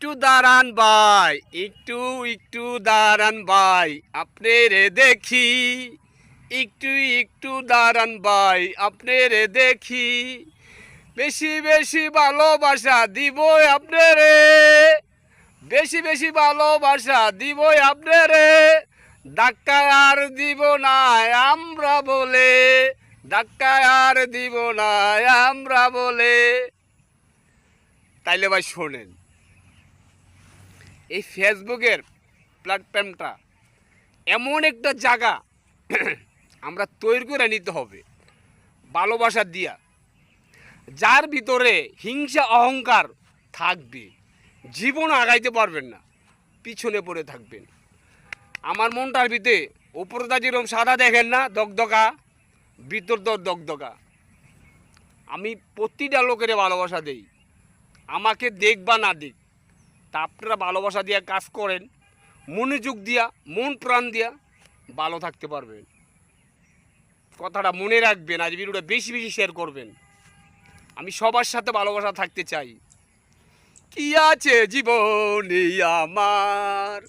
একটু দাঁড়ান ভাই, একটু একটু দাঁড়ান ভাই, আপনারে দেখি। একটু একটু দাঁড়ান ভাই, আপনারে দেখি। বেশি বেশি ভালোবাসা দিব আপনারে, বেশি বেশি ভালোবাসা দিব আপনারে। ধাক্কা আর দিব না আমরা বলে, ধাক্কা আর দিব না আমরা বলে। তাইলে ভাই শোনেন, এই ফেসবুকের প্ল্যাটফর্মটা এমন একটা জায়গা আমরা তৈরি করে নিতে হবে ভালোবাসা দিয়া। যার ভিতরে হিংসা অহংকার থাকবে, জীবন আগাইতে পারবেন না, পিছনে পড়ে থাকবেন। আমার মনটার ভিতরে উপরটা যেরকম সাদা দেখেন না, দগদগা, ভিতর তো দগদগা। আমি প্রতিটা লোকের ভালোবাসা দেই, আমাকে দেখ বা না দেখ, তা আপনারা ভালোবাসা দিয়া কাজ করেন, মনোযোগ দিয়া, মন প্রাণ দিয়া ভালো থাকতে পারবেন। কথাটা মনে রাখবেন, আজ ভিডিওটা বেশি বেশি শেয়ার করবেন। আমি সবার সাথে ভালোবাসা থাকতে চাই। কি আছে জীবনে আমার,